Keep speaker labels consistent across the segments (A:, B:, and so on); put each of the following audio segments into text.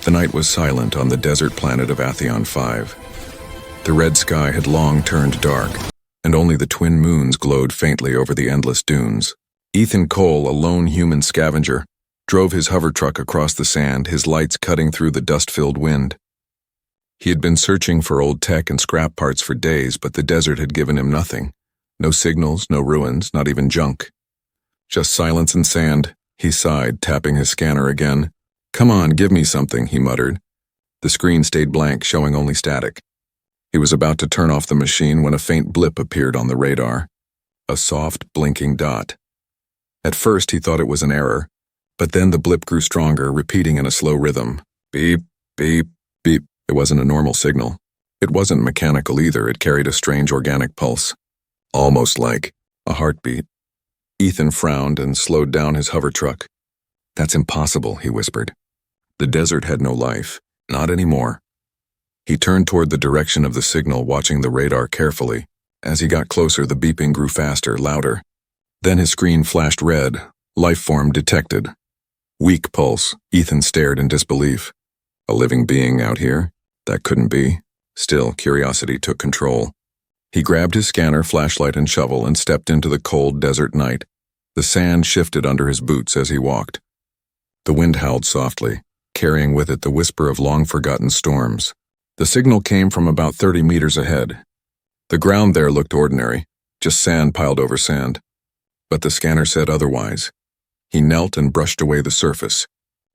A: The night was silent on the desert planet of Atheon 5. The red sky had long turned dark, and only the twin moons glowed faintly over the endless dunes. Ethan Cole, a lone human scavenger, drove his hover truck across the sand, his lights cutting through the dust-filled wind. He had been searching for old tech and scrap parts for days, but the desert had given him nothing. No signals, no ruins, not even junk. Just silence and sand, he sighed, tapping his scanner again. "Come on, give me something," he muttered. The screen stayed blank, showing only static. He was about to turn off the machine when a faint blip appeared on the radar. A soft, blinking dot. At first he thought it was an error, but then the blip grew stronger, repeating in a slow rhythm. Beep, beep, beep. It wasn't a normal signal. It wasn't mechanical either, it carried a strange organic pulse. Almost like a heartbeat. Ethan frowned and slowed down his hover truck. "That's impossible," he whispered. The desert had no life. Not anymore. He turned toward the direction of the signal, watching the radar carefully. As he got closer, the beeping grew faster, louder. Then his screen flashed red. Life form detected. Weak pulse. Ethan stared in disbelief. A living being out here? That couldn't be. Still, curiosity took control. He grabbed his scanner, flashlight, and shovel and stepped into the cold desert night. The sand shifted under his boots as he walked. The wind howled softly, carrying with it the whisper of long-forgotten storms. The signal came from about 30 meters ahead. The ground there looked ordinary, just sand piled over sand. But the scanner said otherwise. He knelt and brushed away the surface.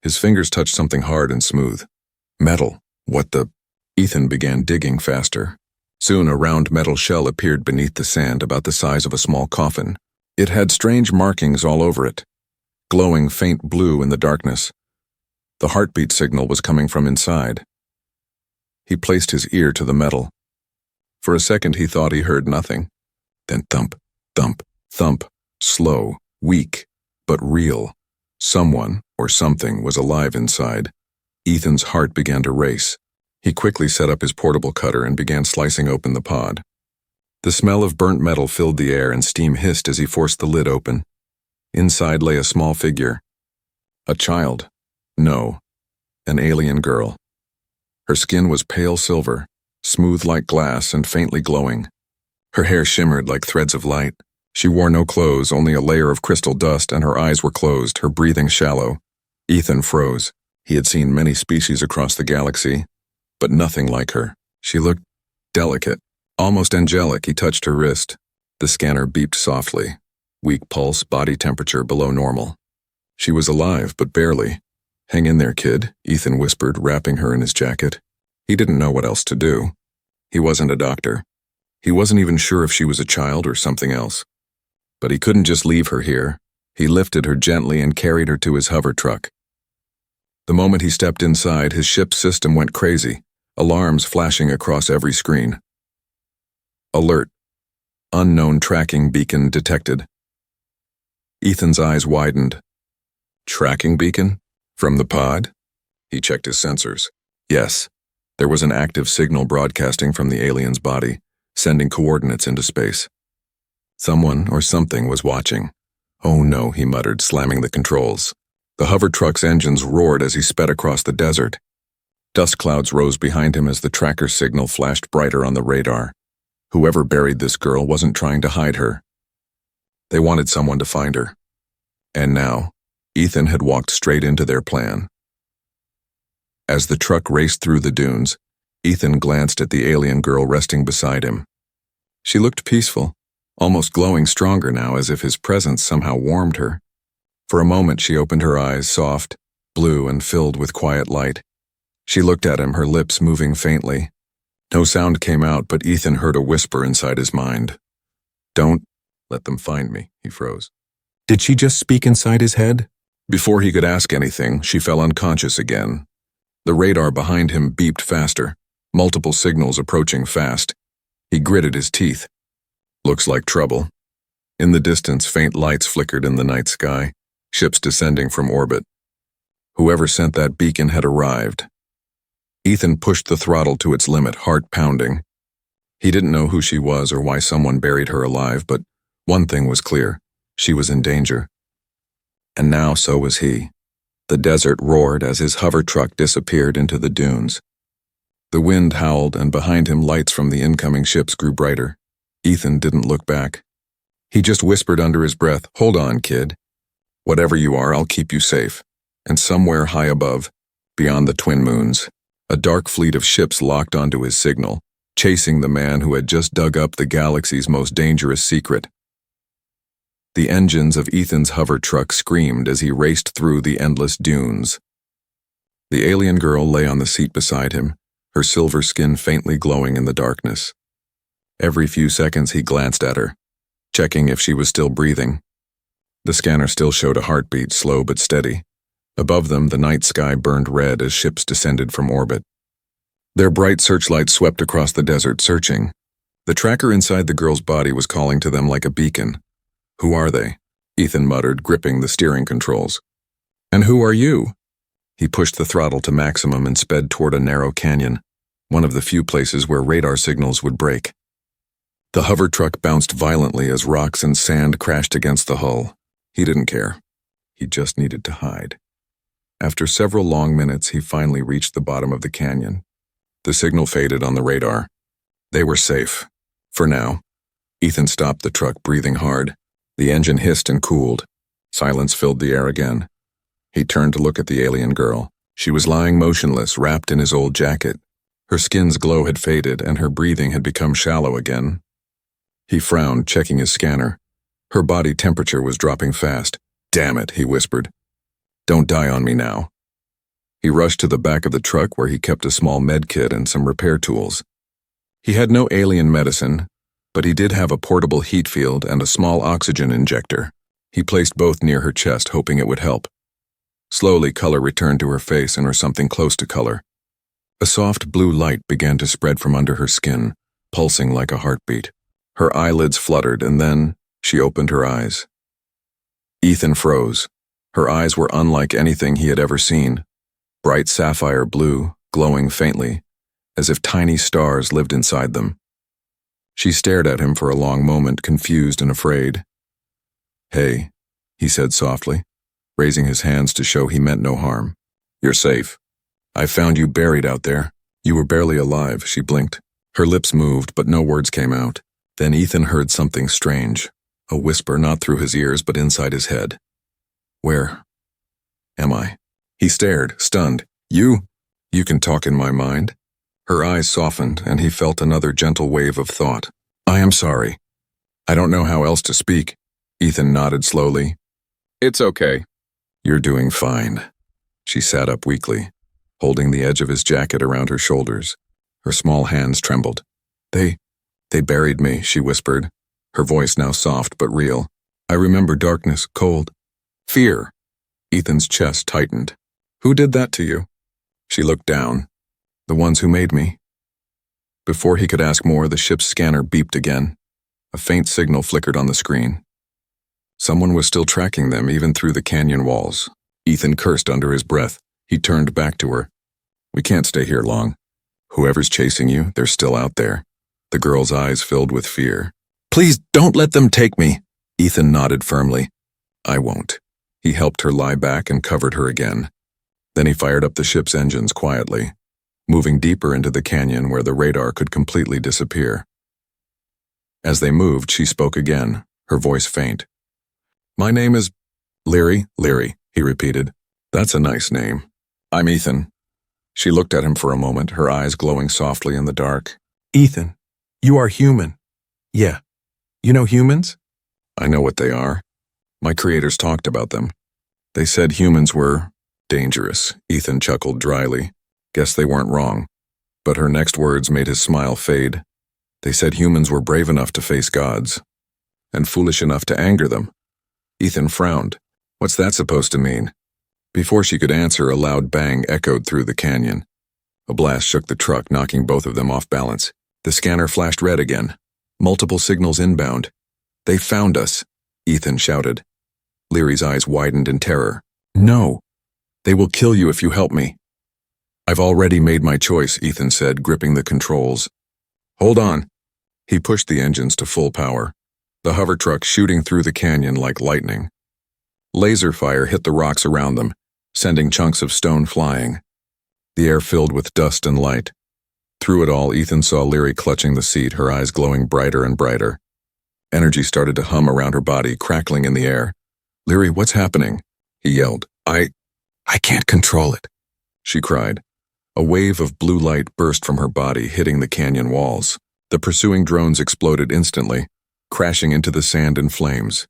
A: His fingers touched something hard and smooth. Metal. What the... Ethan began digging faster. Soon a round metal shell appeared beneath the sand, about the size of a small coffin. It had strange markings all over it, glowing faint blue in the darkness. The heartbeat signal was coming from inside. He placed his ear to the metal. For a second he thought he heard nothing. Then thump, thump, thump, slow, weak, but real. Someone, or something, was alive inside. Ethan's heart began to race. He quickly set up his portable cutter and began slicing open the pod. The smell of burnt metal filled the air and steam hissed as he forced the lid open. Inside lay a small figure. A child. No, an alien girl. Her skin was pale silver, smooth like glass and faintly glowing. Her hair shimmered like threads of light. She wore no clothes, only a layer of crystal dust, and her eyes were closed, her breathing shallow. Ethan froze. He had seen many species across the galaxy, but nothing like her. She looked delicate, almost angelic. He touched her wrist. The scanner beeped softly. Weak pulse, body temperature below normal. She was alive, but barely. "Hang in there, kid," Ethan whispered, wrapping her in his jacket. He didn't know what else to do. He wasn't a doctor. He wasn't even sure if she was a child or something else. But he couldn't just leave her here. He lifted her gently and carried her to his hover truck. The moment he stepped inside, his ship's system went crazy, alarms flashing across every screen. Alert. Unknown tracking beacon detected. Ethan's eyes widened. Tracking beacon? From the pod? He checked his sensors. Yes, there was an active signal broadcasting from the alien's body, sending coordinates into space. Someone or something was watching. "Oh no," he muttered, slamming the controls. The hover truck's engines roared as he sped across the desert. Dust clouds rose behind him as the tracker's signal flashed brighter on the radar. Whoever buried this girl wasn't trying to hide her. They wanted someone to find her. And now, Ethan had walked straight into their plan. As the truck raced through the dunes, Ethan glanced at the alien girl resting beside him. She looked peaceful, almost glowing stronger now, as if his presence somehow warmed her. For a moment she opened her eyes, soft, blue, and filled with quiet light. She looked at him, her lips moving faintly. No sound came out, but Ethan heard a whisper inside his mind. "Don't let them find me," he froze. Did she just speak inside his head? Before he could ask anything, she fell unconscious again. The radar behind him beeped faster, multiple signals approaching fast. He gritted his teeth. Looks like trouble. In the distance, faint lights flickered in the night sky, ships descending from orbit. Whoever sent that beacon had arrived. Ethan pushed the throttle to its limit, heart pounding. He didn't know who she was or why someone buried her alive, but one thing was clear. She was in danger. And now so was he. The desert roared as his hover truck disappeared into the dunes. The wind howled, and behind him lights from the incoming ships grew brighter. Ethan didn't look back. He just whispered under his breath, "Hold on, kid. Whatever you are, I'll keep you safe." And somewhere high above, beyond the twin moons, a dark fleet of ships locked onto his signal, chasing the man who had just dug up the galaxy's most dangerous secret. The engines of Ethan's hover truck screamed as he raced through the endless dunes. The alien girl lay on the seat beside him, her silver skin faintly glowing in the darkness. Every few seconds he glanced at her, checking if she was still breathing. The scanner still showed a heartbeat, slow but steady. Above them, the night sky burned red as ships descended from orbit. Their bright searchlights swept across the desert, searching. The tracker inside the girl's body was calling to them like a beacon. "Who are they?" Ethan muttered, gripping the steering controls. "And who are you?" He pushed the throttle to maximum and sped toward a narrow canyon, one of the few places where radar signals would break. The hover truck bounced violently as rocks and sand crashed against the hull. He didn't care. He just needed to hide. After several long minutes, he finally reached the bottom of the canyon. The signal faded on the radar. They were safe. For now. Ethan stopped the truck, breathing hard. The engine hissed and cooled. Silence filled the air again. He turned to look at the alien girl. She was lying motionless, wrapped in his old jacket. Her skin's glow had faded, and her breathing had become shallow again. He frowned, checking his scanner. Her body temperature was dropping fast. "Damn it," he whispered. "Don't die on me now." He rushed to the back of the truck where he kept a small med kit and some repair tools. He had no alien medicine, but he did have a portable heat field and a small oxygen injector. He placed both near her chest, hoping it would help. Slowly, color returned to her face, or something close to color. A soft blue light began to spread from under her skin, pulsing like a heartbeat. Her eyelids fluttered, and then she opened her eyes. Ethan froze. Her eyes were unlike anything he had ever seen. Bright sapphire blue, glowing faintly, as if tiny stars lived inside them. She stared at him for a long moment, confused and afraid. "Hey," he said softly, raising his hands to show he meant no harm. "You're safe. I found you buried out there. You were barely alive," she blinked. Her lips moved, but no words came out. Then Ethan heard something strange, a whisper not through his ears but inside his head. "Where am I?" He stared, stunned. You can talk in my mind?" Her eyes softened, and he felt another gentle wave of thought. "I am sorry. I don't know how else to speak." Ethan nodded slowly. "It's okay. You're doing fine." She sat up weakly, holding the edge of his jacket around her shoulders. Her small hands trembled. They buried me," she whispered, her voice now soft but real. "I remember darkness, cold, fear." Ethan's chest tightened. "Who did that to you?" She looked down. "The ones who made me." Before he could ask more, the ship's scanner beeped again. A faint signal flickered on the screen. Someone was still tracking them, even through the canyon walls. Ethan cursed under his breath. He turned back to her. "We can't stay here long. Whoever's chasing you, they're still out there." The girl's eyes filled with fear. "Please don't let them take me." Ethan nodded firmly. "I won't." He helped her lie back and covered her again. Then he fired up the ship's engines quietly, moving deeper into the canyon where the radar could completely disappear. As they moved, she spoke again, her voice faint. "My name is Leary," he repeated. "That's a nice name. I'm Ethan." She looked at him for a moment, her eyes glowing softly in the dark. "Ethan, you are human." "Yeah. You know humans?" "I know what they are. My creators talked about them. They said humans were dangerous." Ethan chuckled dryly. Guess they weren't wrong. But her next words made his smile fade. They said humans were brave enough to face gods, and foolish enough to anger them. Ethan frowned. What's that supposed to mean? Before she could answer, a loud bang echoed through the canyon. A blast shook the truck, knocking both of them off balance. The scanner flashed red again. Multiple signals inbound. "They found us," Ethan shouted. Leary's eyes widened in terror. "No. They will kill you if you help me." "I've already made my choice," Ethan said, gripping the controls. "Hold on." He pushed the engines to full power, the hover truck shooting through the canyon like lightning. Laser fire hit the rocks around them, sending chunks of stone flying. The air filled with dust and light. Through it all, Ethan saw Leary clutching the seat, her eyes glowing brighter and brighter. Energy started to hum around her body, crackling in the air. "Leary, what's happening?" he yelled. I can't control it," she cried. A wave of blue light burst from her body, hitting the canyon walls. The pursuing drones exploded instantly, crashing into the sand in flames.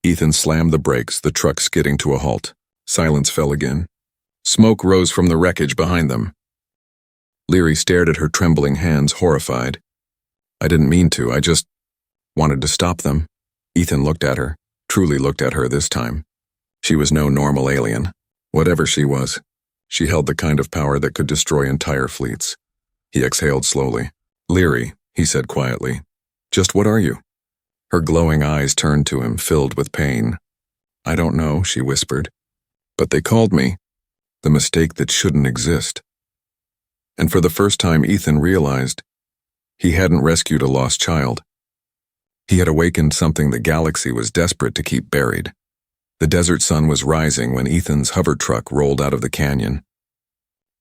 A: Ethan slammed the brakes, the truck skidding to a halt. Silence fell again. Smoke rose from the wreckage behind them. Leary stared at her trembling hands, horrified. "I didn't mean to, I just wanted to stop them." Ethan looked at her, truly looked at her this time. She was no normal alien. Whatever she was, she held the kind of power that could destroy entire fleets. He exhaled slowly. "Leary," he said quietly, "just what are you?" Her glowing eyes turned to him, filled with pain. "I don't know," she whispered. "But they called me the mistake that shouldn't exist." And for the first time, Ethan realized he hadn't rescued a lost child. He had awakened something the galaxy was desperate to keep buried. The desert sun was rising when Ethan's hover truck rolled out of the canyon.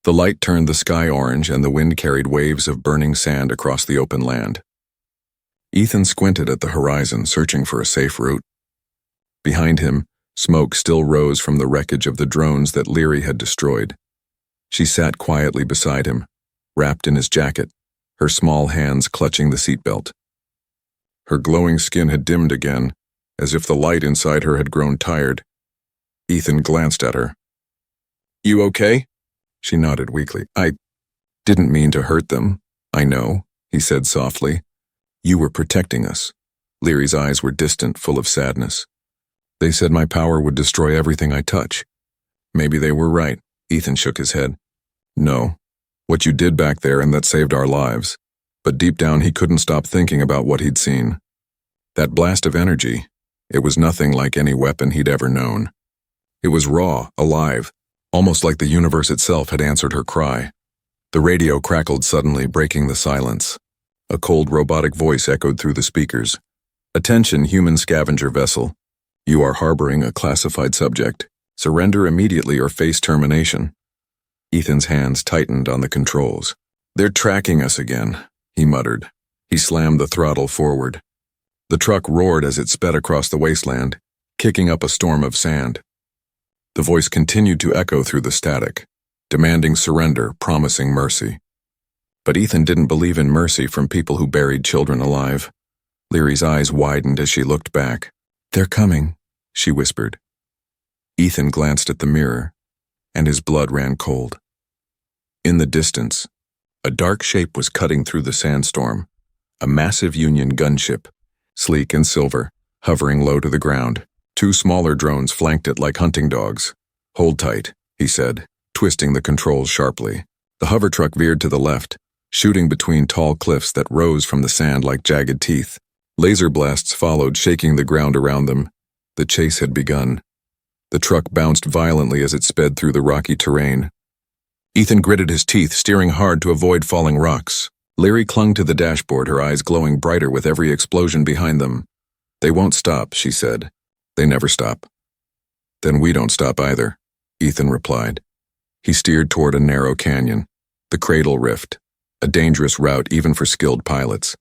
A: The light turned the sky orange and the wind carried waves of burning sand across the open land. Ethan squinted at the horizon, searching for a safe route. Behind him, smoke still rose from the wreckage of the drones that Leary had destroyed. She sat quietly beside him, wrapped in his jacket, her small hands clutching the seatbelt. Her glowing skin had dimmed again, as if the light inside her had grown tired. Ethan glanced at her. "You okay?" She nodded weakly. "I didn't mean to hurt them. I know," he said softly. "You were protecting us." Leary's eyes were distant, full of sadness. "They said my power would destroy everything I touch." "Maybe they were right." Ethan shook his head. "No. What you did back there, and that saved our lives." But deep down he couldn't stop thinking about what he'd seen. That blast of energy, it was nothing like any weapon he'd ever known. It was raw, alive, almost like the universe itself had answered her cry. The radio crackled suddenly, breaking the silence. A cold robotic voice echoed through the speakers. "Attention, human scavenger vessel. You are harboring a classified subject. Surrender immediately or face termination." Ethan's hands tightened on the controls. "They're tracking us again," he muttered. He slammed the throttle forward. The truck roared as it sped across the wasteland, kicking up a storm of sand. The voice continued to echo through the static, demanding surrender, promising mercy. But Ethan didn't believe in mercy from people who buried children alive. Leary's eyes widened as she looked back. "They're coming," she whispered. Ethan glanced at the mirror, and his blood ran cold. In the distance, a dark shape was cutting through the sandstorm, a massive Union gunship, sleek and silver, hovering low to the ground. Two smaller drones flanked it like hunting dogs. "Hold tight," he said, twisting the controls sharply. The hover truck veered to the left, shooting between tall cliffs that rose from the sand like jagged teeth. Laser blasts followed, shaking the ground around them. The chase had begun. The truck bounced violently as it sped through the rocky terrain. Ethan gritted his teeth, steering hard to avoid falling rocks. Leary clung to the dashboard, her eyes glowing brighter with every explosion behind them. "They won't stop," she said. "They never stop." "Then we don't stop either," Ethan replied. He steered toward a narrow canyon, the Cradle Rift, a dangerous route even for skilled pilots.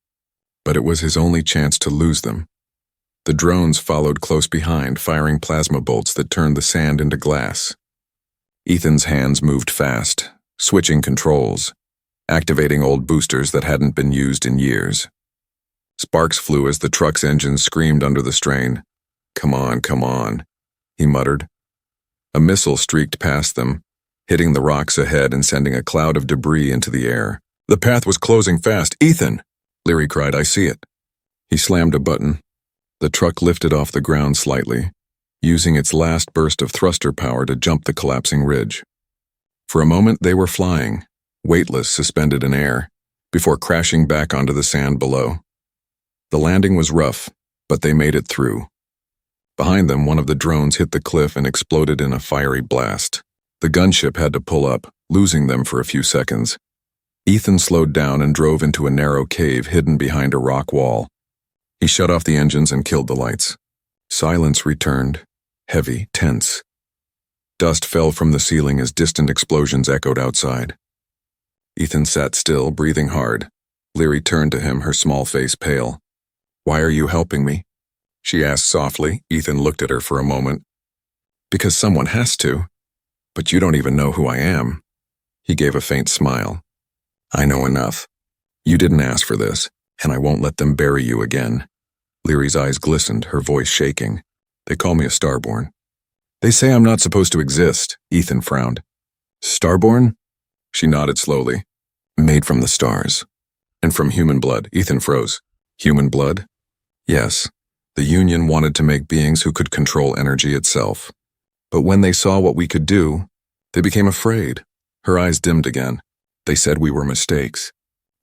A: But it was his only chance to lose them. The drones followed close behind, firing plasma bolts that turned the sand into glass. Ethan's hands moved fast, switching controls, activating old boosters that hadn't been used in years. Sparks flew as the truck's engine screamed under the strain. Come on," he muttered. A missile streaked past them, hitting the rocks ahead and sending a cloud of debris into the air. The path was closing fast. "Ethan!" Leary cried, "I see it." He slammed a button. The truck lifted off the ground slightly, using its last burst of thruster power to jump the collapsing ridge. For a moment they were flying, weightless, suspended in air, before crashing back onto the sand below. The landing was rough, but they made it through. Behind them, one of the drones hit the cliff and exploded in a fiery blast. The gunship had to pull up, losing them for a few seconds. Ethan slowed down and drove into a narrow cave hidden behind a rock wall. He shut off the engines and killed the lights. Silence returned, heavy, tense. Dust fell from the ceiling as distant explosions echoed outside. Ethan sat still, breathing hard. Leary turned to him, her small face pale. "Why are you helping me?" she asked softly. Ethan looked at her for a moment. "Because someone has to. But you don't even know who I am." He gave a faint smile. "I know enough. You didn't ask for this, and I won't let them bury you again." Leary's eyes glistened, her voice shaking. "They call me a starborn. They say I'm not supposed to exist." Ethan frowned. "Starborn?" She nodded slowly. "Made from the stars. And from human blood." Ethan froze. "Human blood?" "Yes. The Union wanted to make beings who could control energy itself. But when they saw what we could do, they became afraid." Her eyes dimmed again. "They said we were mistakes.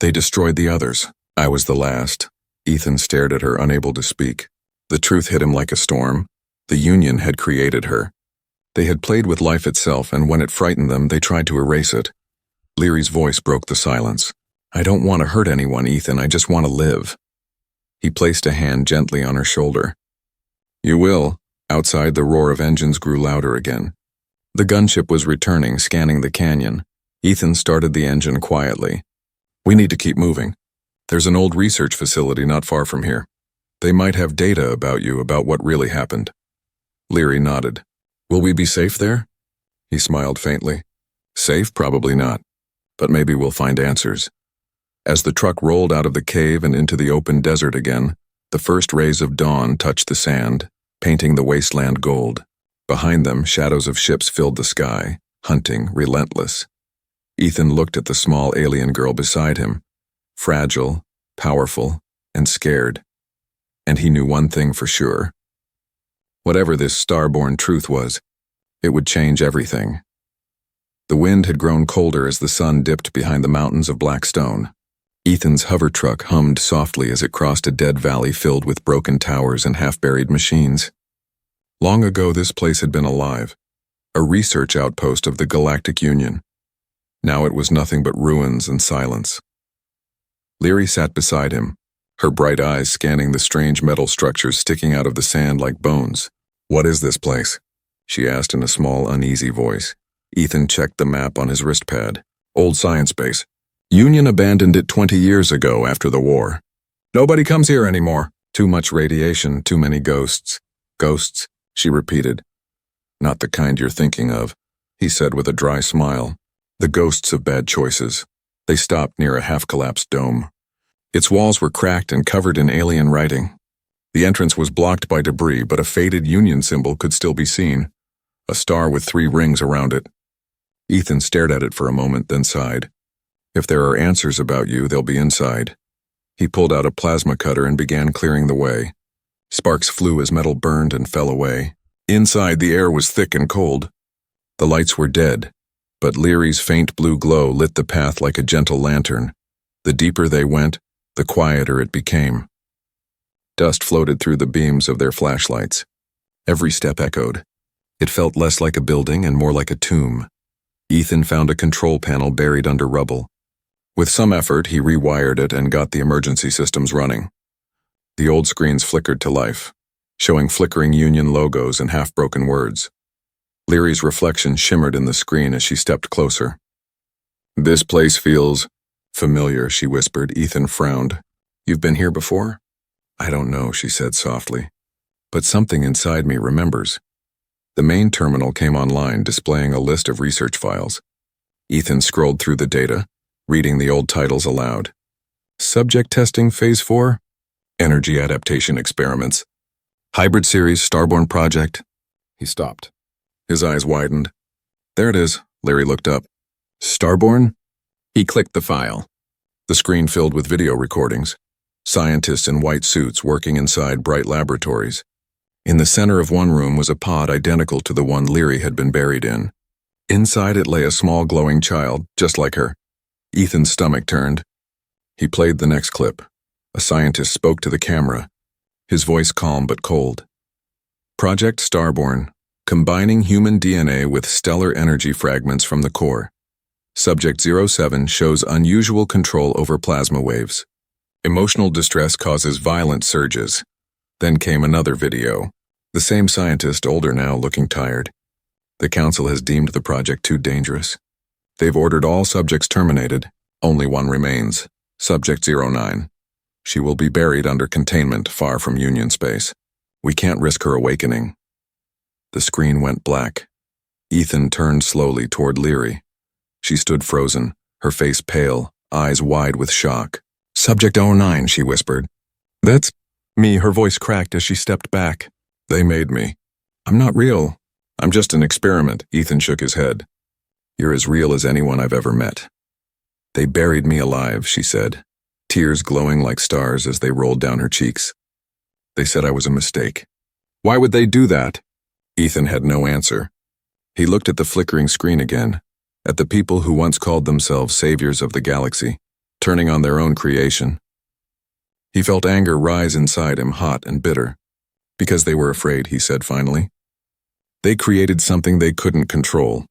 A: They destroyed the others. I was the last." Ethan stared at her, unable to speak. The truth hit him like a storm. The Union had created her. They had played with life itself, and when it frightened them, they tried to erase it. Leary's voice broke the silence. "I don't want to hurt anyone, Ethan. I just want to live." He placed a hand gently on her shoulder. "You will." Outside, the roar of engines grew louder again. The gunship was returning, scanning the canyon. Ethan started the engine quietly. "We need to keep moving. There's an old research facility not far from here. They might have data about you, about what really happened." Leary nodded. "Will we be safe there?" He smiled faintly. "Safe? Probably not. But maybe we'll find answers." As the truck rolled out of the cave and into the open desert again, the first rays of dawn touched the sand, painting the wasteland gold. Behind them, shadows of ships filled the sky, hunting, relentless. Ethan looked at the small alien girl beside him, fragile, powerful, and scared. And he knew one thing for sure. Whatever this starborn truth was, it would change everything. The wind had grown colder as the sun dipped behind the mountains of black stone. Ethan's hover truck hummed softly as it crossed a dead valley filled with broken towers and half-buried machines. Long ago, this place had been alive, a research outpost of the Galactic Union. Now it was nothing but ruins and silence. Leary sat beside him, her bright eyes scanning the strange metal structures sticking out of the sand like bones. "What is this place?" she asked in a small, uneasy voice. Ethan checked the map on his wristpad. "Old science base. Union abandoned it 20 years ago after the war. Nobody comes here anymore. Too much radiation, too many ghosts." "Ghosts?" she repeated. "Not the kind you're thinking of," he said with a dry smile. "The ghosts of bad choices." They stopped near a half-collapsed dome. Its walls were cracked and covered in alien writing. The entrance was blocked by debris, but a faded Union symbol could still be seen, a star with 3 rings around it. Ethan stared at it for a moment, then sighed. "If there are answers about you, they'll be inside." He pulled out a plasma cutter and began clearing the way. Sparks flew as metal burned and fell away. Inside, the air was thick and cold. The lights were dead, but Leary's faint blue glow lit the path like a gentle lantern. The deeper they went, the quieter it became. Dust floated through the beams of their flashlights. Every step echoed. It felt less like a building and more like a tomb. Ethan found a control panel buried under rubble. With some effort, he rewired it and got the emergency systems running. The old screens flickered to life, showing flickering Union logos and half-broken words. Leary's reflection shimmered in the screen as she stepped closer. "This place feels familiar," she whispered. Ethan frowned. "You've been here before?" "I don't know," she said softly. "But something inside me remembers." The main terminal came online, displaying a list of research files. Ethan scrolled through the data, reading the old titles aloud. "Subject testing phase 4? Energy adaptation experiments. Hybrid series Starborn project." He stopped. His eyes widened. "There it is." Leary looked up. "Starborn?" He clicked the file. The screen filled with video recordings. Scientists in white suits working inside bright laboratories. In the center of one room was a pod identical to the one Leary had been buried in. Inside it lay a small glowing child, just like her. Ethan's stomach turned. He played the next clip. A scientist spoke to the camera, his voice calm but cold. "Project Starborn, combining human DNA with stellar energy fragments from the core. Subject 07 shows unusual control over plasma waves. Emotional distress causes violent surges." Then came another video. The same scientist, older now, looking tired. The Council has deemed the project too dangerous. They've ordered all subjects terminated. Only one remains, Subject 09. She will be buried under containment far from Union space. We can't risk her awakening. The screen went black. Ethan turned slowly toward Leary. She stood frozen, her face pale, eyes wide with shock. Subject 09, she whispered. That's me, her voice cracked as she stepped back. They made me. I'm not real. I'm just an experiment, Ethan shook his head. You're as real as anyone I've ever met. They buried me alive, she said, tears glowing like stars as they rolled down her cheeks. They said I was a mistake. Why would they do that? Ethan had no answer. He looked at the flickering screen again, at the people who once called themselves saviors of the galaxy, turning on their own creation. He felt anger rise inside him, hot and bitter. Because they were afraid, he said finally. They created something they couldn't control,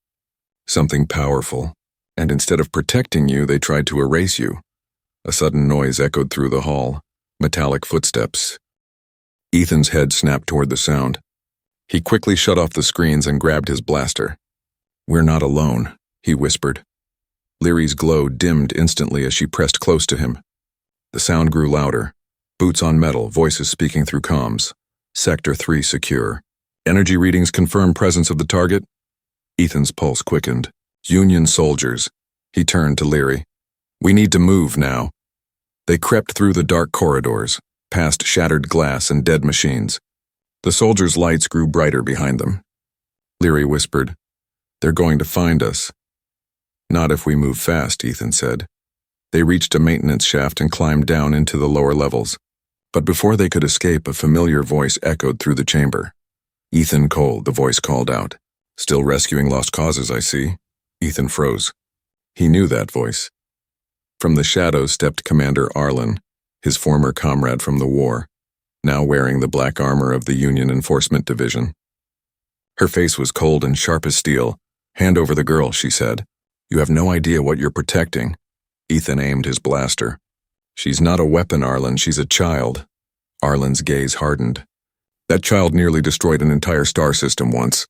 A: something powerful, and instead of protecting you, they tried to erase you. A sudden noise echoed through the hall, metallic footsteps. Ethan's head snapped toward the sound. He quickly shut off the screens and grabbed his blaster. We're not alone, he whispered. Leary's glow dimmed instantly as she pressed close to him. The sound grew louder. Boots on metal, voices speaking through comms. Sector 3 secure. Energy readings confirm presence of the target. Ethan's pulse quickened. Union soldiers. He turned to Leary. We need to move now. They crept through the dark corridors, past shattered glass and dead machines. The soldiers' lights grew brighter behind them. Leary whispered, They're going to find us. Not if we move fast, Ethan said. They reached a maintenance shaft and climbed down into the lower levels. But before they could escape, a familiar voice echoed through the chamber. Ethan Cole, the voice called out. Still rescuing lost causes, I see. Ethan froze. He knew that voice. From the shadows stepped Commander Arlen, his former comrade from the war, now wearing the black armor of the Union Enforcement Division. Her face was cold and sharp as steel. Hand over the girl, she said. You have no idea what you're protecting. Ethan aimed his blaster. She's not a weapon, Arlen, she's a child. Arlen's gaze hardened. That child nearly destroyed an entire star system once.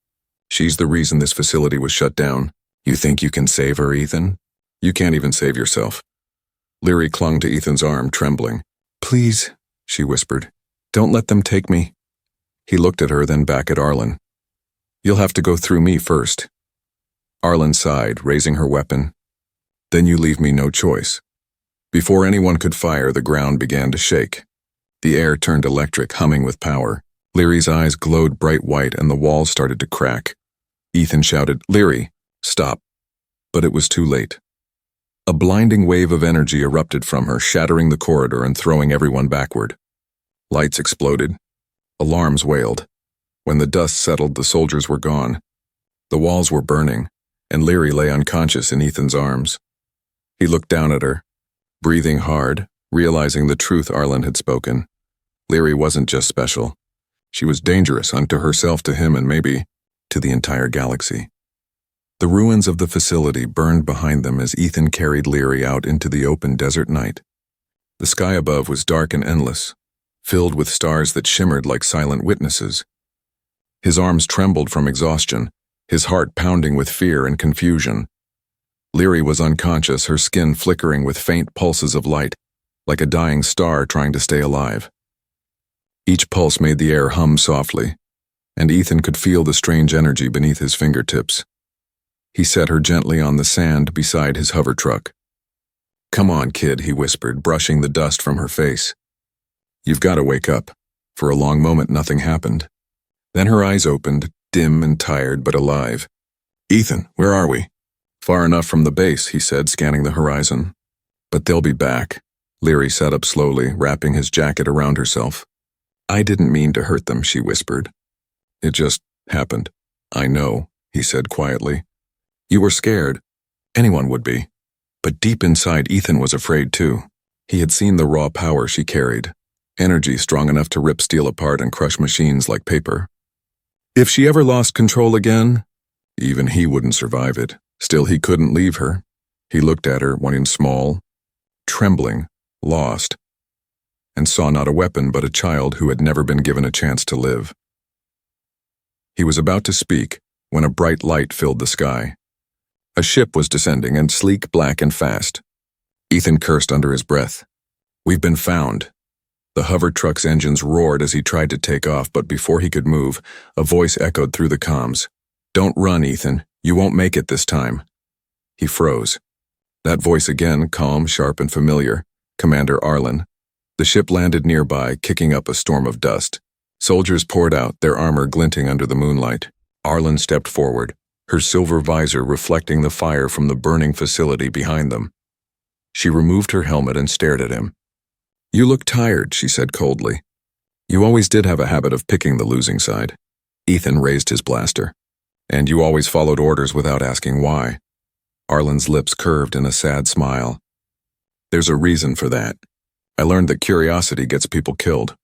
A: She's the reason this facility was shut down. You think you can save her, Ethan? You can't even save yourself. Leary clung to Ethan's arm, trembling. Please, she whispered. Don't let them take me. He looked at her, then back at Arlen. You'll have to go through me first. Arlen sighed, raising her weapon. Then you leave me no choice. Before anyone could fire, the ground began to shake. The air turned electric, humming with power. Leary's eyes glowed bright white and the walls started to crack. Ethan shouted, Leary, stop. But it was too late. A blinding wave of energy erupted from her, shattering the corridor and throwing everyone backward. Lights exploded. Alarms wailed. When the dust settled, the soldiers were gone. The walls were burning, and Leary lay unconscious in Ethan's arms. He looked down at her, breathing hard, realizing the truth Arlen had spoken. Leary wasn't just special. She was dangerous unto herself, to him, and maybe to the entire galaxy. The ruins of the facility burned behind them as Ethan carried Leary out into the open desert night. The sky above was dark and endless, filled with stars that shimmered like silent witnesses. His arms trembled from exhaustion, his heart pounding with fear and confusion. Leary was unconscious, her skin flickering with faint pulses of light, like a dying star trying to stay alive. Each pulse made the air hum softly, and Ethan could feel the strange energy beneath his fingertips. He set her gently on the sand beside his hover truck. Come on, kid, he whispered, brushing the dust from her face. You've got to wake up. For a long moment, nothing happened. Then her eyes opened, dim and tired but alive. Ethan, where are we? Far enough from the base, he said, scanning the horizon. But they'll be back. Leary sat up slowly, wrapping his jacket around herself. I didn't mean to hurt them, she whispered. It just happened. I know, he said quietly. You were scared. Anyone would be. But deep inside, Ethan was afraid too. He had seen the raw power she carried, energy strong enough to rip steel apart and crush machines like paper. If she ever lost control again, even he wouldn't survive it. Still, he couldn't leave her. He looked at her, wanting small, trembling, lost, and saw not a weapon but a child who had never been given a chance to live. He was about to speak when a bright light filled the sky. A ship was descending, and sleek, black, and fast. Ethan cursed under his breath. "We've been found." The hover truck's engines roared as he tried to take off, but before he could move, a voice echoed through the comms. "Don't run, Ethan. You won't make it this time." He froze. That voice again, calm, sharp, and familiar. Commander Arlen. The ship landed nearby, kicking up a storm of dust. Soldiers poured out, their armor glinting under the moonlight. Arlen stepped forward, her silver visor reflecting the fire from the burning facility behind them. She removed her helmet and stared at him. "You look tired," she said coldly. "You always did have a habit of picking the losing side." Ethan raised his blaster. "And you always followed orders without asking why." Arlen's lips curved in a sad smile. "There's a reason for that. I learned that curiosity gets people killed."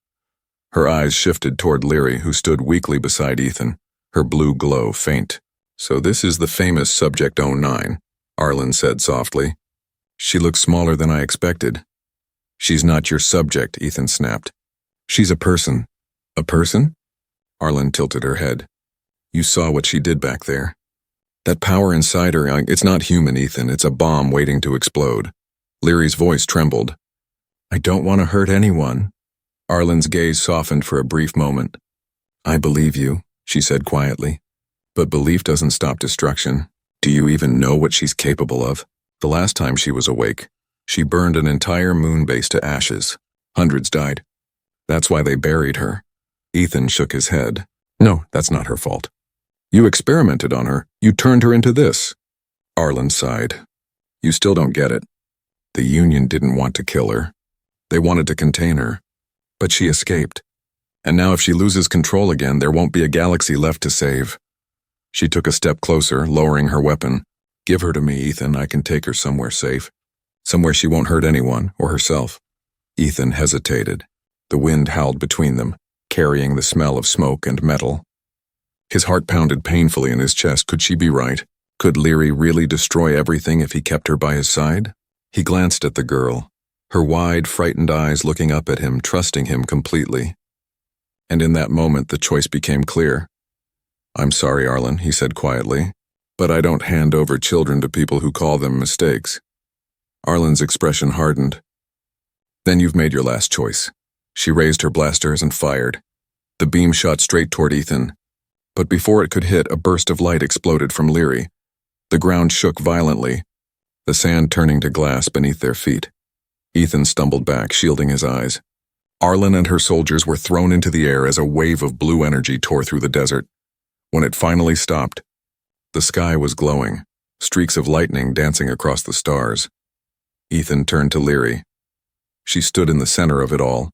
A: Her eyes shifted toward Leary, who stood weakly beside Ethan, her blue glow faint. "So this is the famous Subject 09, Arlen said softly. "She looks smaller than I expected." "She's not your subject," Ethan snapped. "She's a person." "A person?" Arlen tilted her head. "You saw what she did back there. That power inside her, it's not human, Ethan. It's a bomb waiting to explode." Leary's voice trembled. "I don't want to hurt anyone." Arlen's gaze softened for a brief moment. "I believe you," she said quietly. "But belief doesn't stop destruction. Do you even know what she's capable of? The last time she was awake, she burned an entire moon base to ashes. Hundreds died. That's why they buried her." Ethan shook his head. "No, that's not her fault. You experimented on her. You turned her into this." Arlen sighed. "You still don't get it. The Union didn't want to kill her. They wanted to contain her. But she escaped. And now if she loses control again, there won't be a galaxy left to save." She took a step closer, lowering her weapon. "Give her to me, Ethan. I can take her somewhere safe. Somewhere she won't hurt anyone, or herself." Ethan hesitated. The wind howled between them, carrying the smell of smoke and metal. His heart pounded painfully in his chest. Could she be right? Could Leary really destroy everything if he kept her by his side? He glanced at the girl, her wide, frightened eyes looking up at him, trusting him completely. And in that moment, the choice became clear. "I'm sorry, Arlen," he said quietly, "but I don't hand over children to people who call them mistakes." Arlen's expression hardened. "Then you've made your last choice." She raised her blasters and fired. The beam shot straight toward Ethan. But before it could hit, a burst of light exploded from Leary. The ground shook violently, the sand turning to glass beneath their feet. Ethan stumbled back, shielding his eyes. Arlen and her soldiers were thrown into the air as a wave of blue energy tore through the desert. When it finally stopped, the sky was glowing, streaks of lightning dancing across the stars. Ethan turned to Leary. She stood in the center of it all,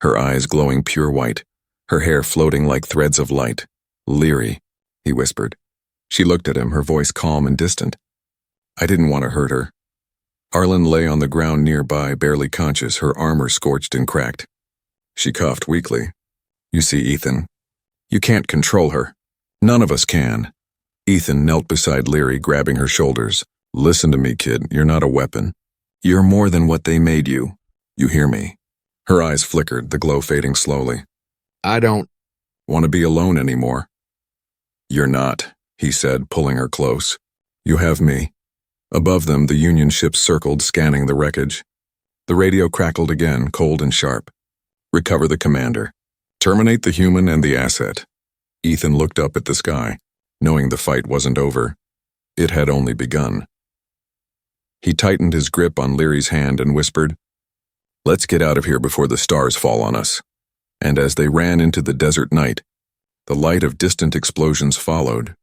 A: her eyes glowing pure white, her hair floating like threads of light. "Leary," he whispered. She looked at him, her voice calm and distant. "I didn't want to hurt her." Arlen lay on the ground nearby, barely conscious, her armor scorched and cracked. She coughed weakly. "You see, Ethan, you can't control her. None of us can." Ethan knelt beside Leary, grabbing her shoulders. "Listen to me, kid. You're not a weapon. You're more than what they made you. You hear me?" Her eyes flickered, the glow fading slowly.
B: "I don't
A: want to be alone anymore." "You're not," he said, pulling her close. "You have me." Above them, the Union ships circled, scanning the wreckage. The radio crackled again, cold and sharp. "Recover the commander. Terminate the human and the asset." Ethan looked up at the sky, knowing the fight wasn't over. It had only begun. He tightened his grip on Leary's hand and whispered, "Let's get out of here before the stars fall on us." And as they ran into the desert night, the light of distant explosions followed,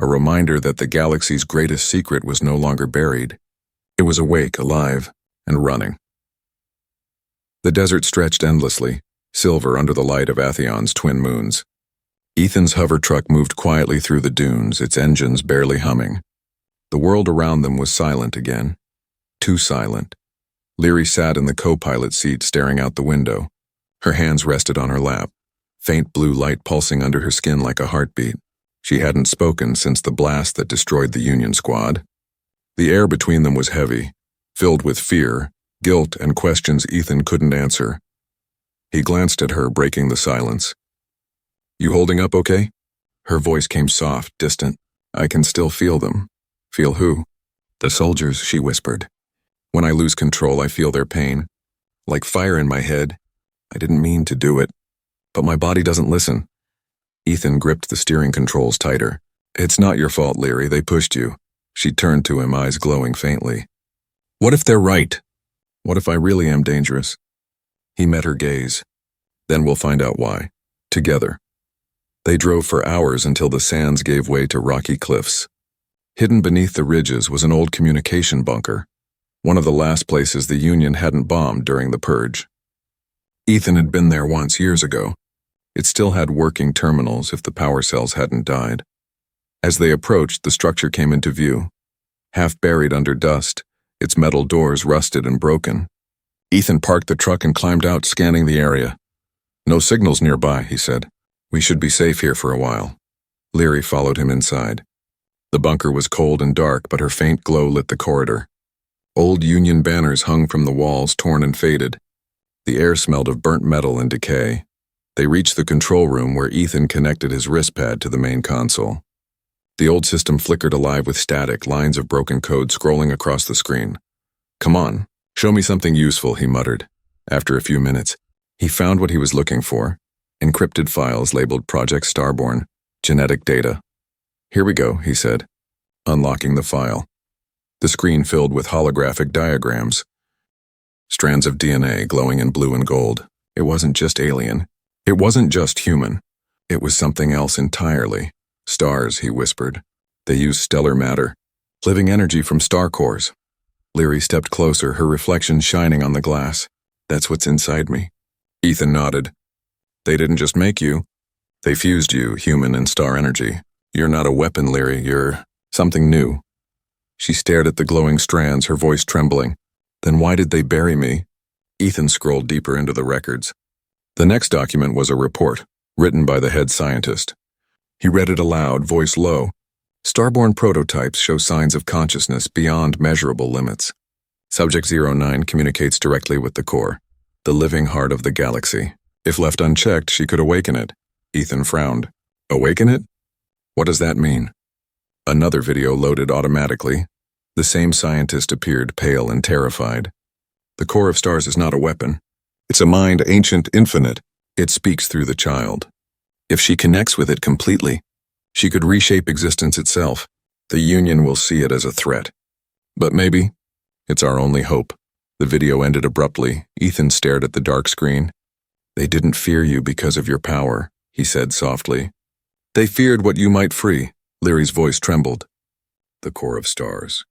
A: a reminder that the galaxy's greatest secret was no longer buried. It was awake, alive, and running. The desert stretched endlessly, silver under the light of Athion's twin moons. Ethan's hover truck moved quietly through the dunes, its engines barely humming. The world around them was silent again. Too silent. Leary sat in the co-pilot seat, staring out the window. Her hands rested on her lap, faint blue light pulsing under her skin like a heartbeat. She hadn't spoken since the blast that destroyed the Union squad. The air between them was heavy, filled with fear, guilt, and questions Ethan couldn't answer. He glanced at her, breaking the silence. "You holding up okay?" Her voice came soft, distant. I can still feel them. Feel who? The soldiers, she whispered. When I lose control, I feel their pain. Like fire in my head. I didn't mean to do it. But my body doesn't listen. Ethan gripped the steering controls tighter. It's not your fault, Leary. They pushed you. She turned to him, eyes glowing faintly. What if they're right? What if I really am dangerous? He met her gaze. Then we'll find out why. Together. They drove for hours until the sands gave way to rocky cliffs. Hidden beneath the ridges was an old communication bunker, one of the last places the Union hadn't bombed during the purge. Ethan had been there once years ago. It still had working terminals if the power cells hadn't died. As they approached, the structure came into view. Half buried under dust, its metal doors rusted and broken. Ethan parked the truck and climbed out, scanning the area. No signals nearby, he said. We should be safe here for a while. Leary followed him inside. The bunker was cold and dark, but her faint glow lit the corridor. Old Union banners hung from the walls, torn and faded. The air smelled of burnt metal and decay. They reached the control room where Ethan connected his wrist pad to the main console. The old system flickered alive with static, lines of broken code scrolling across the screen. Come on, show me something useful, he muttered. After a few minutes, he found what he was looking for. Encrypted files labeled Project Starborn, genetic data. Here we go, he said, unlocking the file. The screen filled with holographic diagrams. Strands of DNA glowing in blue and gold. It wasn't just alien. It wasn't just human. It was something else entirely. Stars, he whispered. They use stellar matter, living energy from star cores. Leary stepped closer, her reflection shining on the glass. That's what's inside me. Ethan nodded. They didn't just make you. They fused you, human and star energy. You're not a weapon, Leary. You're something new. She stared at the glowing strands, her voice trembling. Then why did they bury me? Ethan scrolled deeper into the records. The next document was a report, written by the head scientist. He read it aloud, voice low. Starborn prototypes show signs of consciousness beyond measurable limits. Subject 09 communicates directly with the core, the living heart of the galaxy. If left unchecked, she could awaken it. Ethan frowned. Awaken it? What does that mean? Another video loaded automatically. The same scientist appeared pale and terrified. The core of stars is not a weapon. It's a mind ancient, infinite. It speaks through the child. If she connects with it completely, she could reshape existence itself. The Union will see it as a threat. But maybe it's our only hope. The video ended abruptly. Ethan stared at the dark screen. They didn't fear you because of your power, he said softly. They feared what you might free. Leary's voice trembled. The core of stars.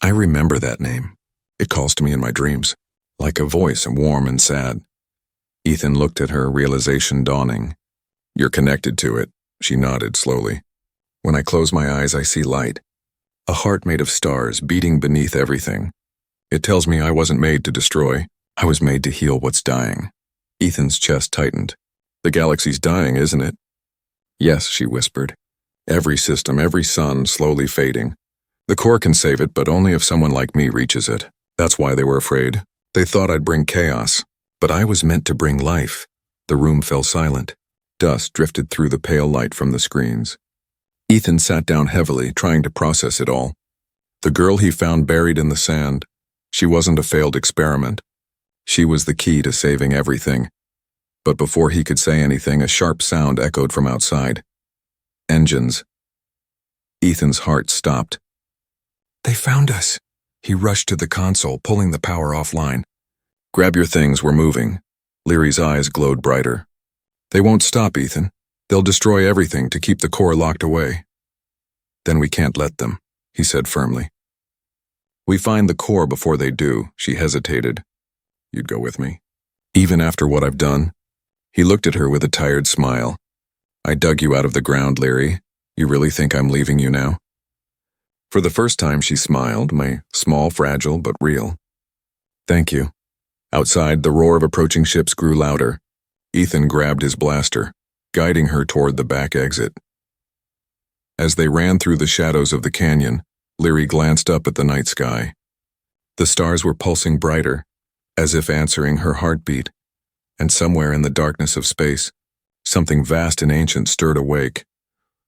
A: I remember that name. It calls to me in my dreams, like a voice, warm and sad. Ethan looked at her, realization dawning. You're connected to it, she nodded slowly. When I close my eyes, I see light. A heart made of stars beating beneath everything. It tells me I wasn't made to destroy. I was made to heal what's dying. Ethan's chest tightened. The galaxy's dying, isn't it? Yes, she whispered. Every system, every sun, slowly fading. The core can save it, but only if someone like me reaches it. That's why they were afraid. They thought I'd bring chaos. But I was meant to bring life. The room fell silent. Dust drifted through the pale light from the screens. Ethan sat down heavily, trying to process it all. The girl he found buried in the sand. She wasn't a failed experiment. She was the key to saving everything. But before he could say anything, a sharp sound echoed from outside. Engines. Ethan's heart stopped. They found us. He rushed to the console, pulling the power offline. Grab your things, we're moving. Leary's eyes glowed brighter. They won't stop, Ethan. They'll destroy everything to keep the core locked away. Then we can't let them, he said firmly. We find the core before they do, she hesitated. You'd go with me? Even after what I've done? He looked at her with a tired smile. I dug you out of the ground, Leary. You really think I'm leaving you now? For the first time she smiled, my small, fragile, but real. Thank you. Outside, the roar of approaching ships grew louder. Ethan grabbed his blaster, guiding her toward the back exit. As they ran through the shadows of the canyon, Leary glanced up at the night sky. The stars were pulsing brighter, as if answering her heartbeat, and somewhere in the darkness of space, something vast and ancient stirred awake,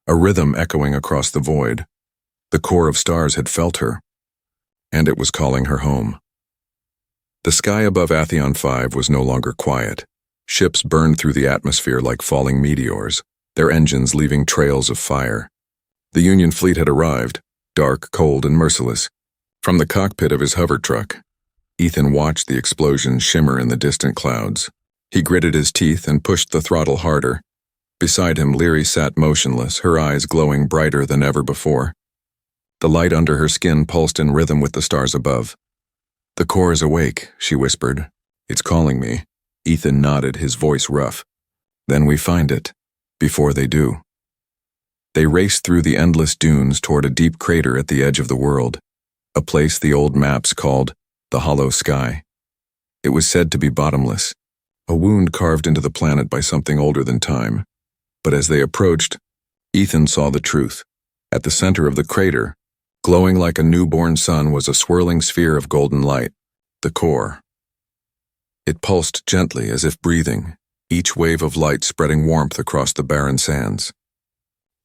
A: a rhythm echoing across the void. The core of stars had felt her, and it was calling her home. The sky above Atheon 5 was no longer quiet. Ships burned through the atmosphere like falling meteors, their engines leaving trails of fire. The Union fleet had arrived, dark, cold, and merciless. From the cockpit of his hover truck, Ethan watched the explosions shimmer in the distant clouds. He gritted his teeth and pushed the throttle harder. Beside him, Leary sat motionless, her eyes glowing brighter than ever before. The light under her skin pulsed in rhythm with the stars above. "The core is awake," she whispered. "It's calling me." Ethan nodded, his voice rough. "Then we find it, before they do." They raced through the endless dunes toward a deep crater at the edge of the world, a place the old maps called the Hollow Sky. It was said to be bottomless, a wound carved into the planet by something older than time. But as they approached, Ethan saw the truth. At the center of the crater, glowing like a newborn sun, was a swirling sphere of golden light, the core. It pulsed gently as if breathing, each wave of light spreading warmth across the barren sands.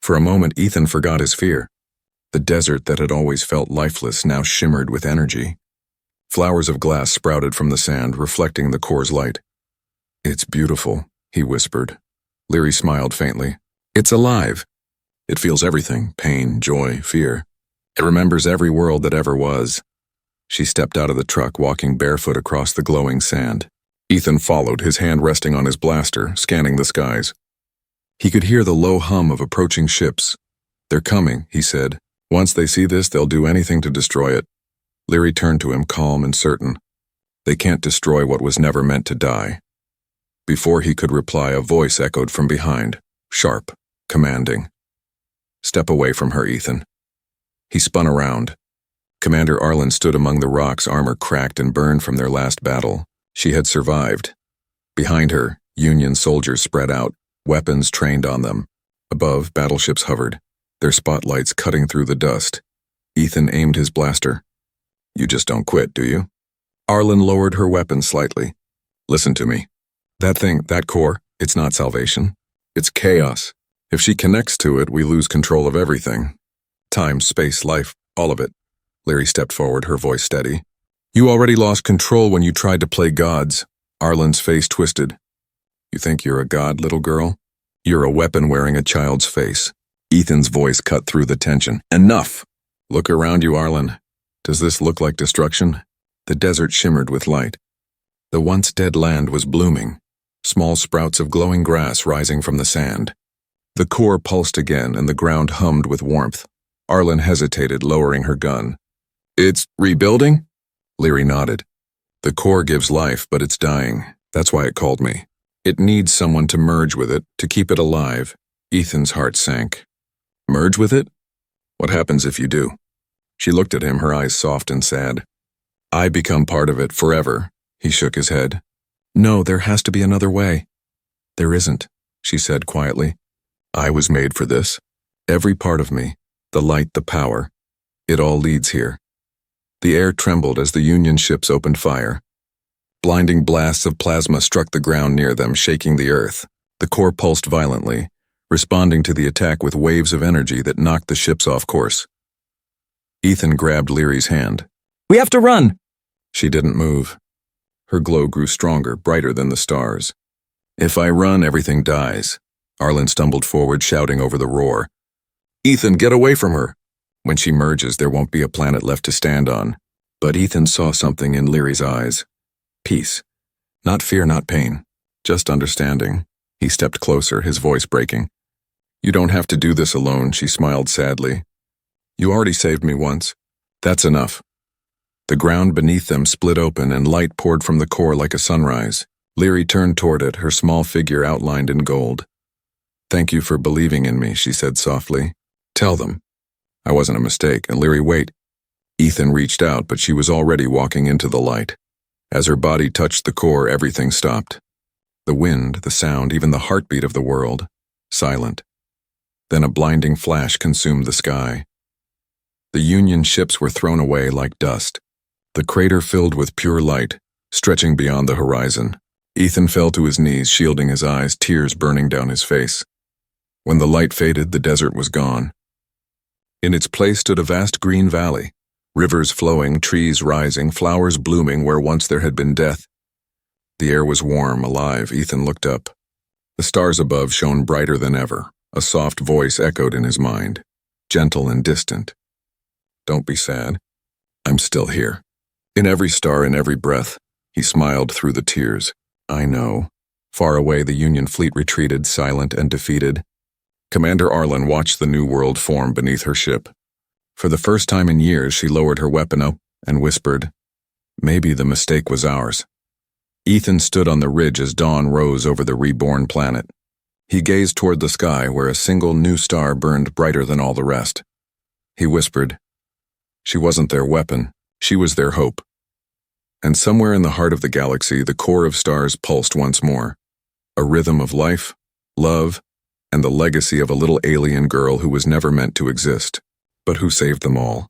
A: For a moment, Ethan forgot his fear. The desert that had always felt lifeless now shimmered with energy. Flowers of glass sprouted from the sand, reflecting the core's light. "It's beautiful," he whispered. Leary smiled faintly. "It's alive. It feels everything, pain, joy, fear. It remembers every world that ever was." She stepped out of the truck, walking barefoot across the glowing sand. Ethan followed, his hand resting on his blaster, scanning the skies. He could hear the low hum of approaching ships. "They're coming," he said. "Once they see this, they'll do anything to destroy it." Leary turned to him, calm and certain. "They can't destroy what was never meant to die." Before he could reply, a voice echoed from behind, sharp, commanding. "Step away from her, Ethan." He spun around. Commander Arlen stood among the rocks, armor cracked and burned from their last battle. She had survived. Behind her, Union soldiers spread out, weapons trained on them. Above, battleships hovered, their spotlights cutting through the dust. Ethan aimed his blaster. "You just don't quit, do you?" Arlen lowered her weapon slightly. "Listen to me. That thing, that core, it's not salvation. It's chaos. If she connects to it, we lose control of everything. Time, space, life, all of it." Leary stepped forward, her voice steady. "You already lost control when you tried to play gods." Arlen's face twisted. "You think you're a god, little girl? You're a weapon wearing a child's face." Ethan's voice cut through the tension. "Enough! Look around you, Arlen. Does this look like destruction?" The desert shimmered with light. The once dead land was blooming, small sprouts of glowing grass rising from the sand. The core pulsed again, and the ground hummed with warmth. Arlen hesitated, lowering her gun. "It's rebuilding?" Leary nodded. "The core gives life, but it's dying. That's why it called me. It needs someone to merge with it, to keep it alive." Ethan's heart sank. "Merge with it? What happens if you do?" She looked at him, her eyes soft and sad. "I become part of it forever." He shook his head. "No, there has to be another way." "There isn't," she said quietly. "I was made for this. Every part of me, the light, the power, it all leads here." The air trembled as the Union ships opened fire. Blinding blasts of plasma struck the ground near them, shaking the earth. The core pulsed violently, responding to the attack with waves of energy that knocked the ships off course. Ethan grabbed Leary's hand.
B: "We have to run!"
A: She didn't move. Her glow grew stronger, brighter than the stars. "If I run, everything dies." Arlen stumbled forward, shouting over the roar. "Ethan, get away from her! When she merges, there won't be a planet left to stand on." But Ethan saw something in Leary's eyes. Peace. Not fear, not pain. Just understanding. He stepped closer, his voice breaking. "You don't have to do this alone," she smiled sadly. "You already saved me once. That's enough." The ground beneath them split open and light poured from the core like a sunrise. Leary turned toward it, her small figure outlined in gold. "Thank you for believing in me," she said softly. "Tell them I wasn't a mistake." And Leary, wait. Ethan reached out, but she was already walking into the light. As her body touched the core, everything stopped. The wind, the sound, even the heartbeat of the world, silent. Then a blinding flash consumed the sky. The Union ships were thrown away like dust. The crater filled with pure light, stretching beyond the horizon. Ethan fell to his knees, shielding his eyes, tears burning down his face. When the light faded, the desert was gone. In its place stood a vast green valley, rivers flowing, trees rising, flowers blooming where once there had been death. The air was warm, alive. Ethan looked up. The stars above shone brighter than ever. A soft voice echoed in his mind, gentle and distant. "Don't be sad. I'm still here. In every star, in every breath." He smiled through the tears. "I know." Far away, the Union fleet retreated, silent and defeated. Commander Arlen watched the new world form beneath her ship. For the first time in years, she lowered her weapon up and whispered, "Maybe the mistake was ours." Ethan stood on the ridge as dawn rose over the reborn planet. He gazed toward the sky where a single new star burned brighter than all the rest. He whispered, "She wasn't their weapon, she was their hope." And somewhere in the heart of the galaxy, the core of stars pulsed once more. A rhythm of life, love, and the legacy of a little alien girl who was never meant to exist, but who saved them all.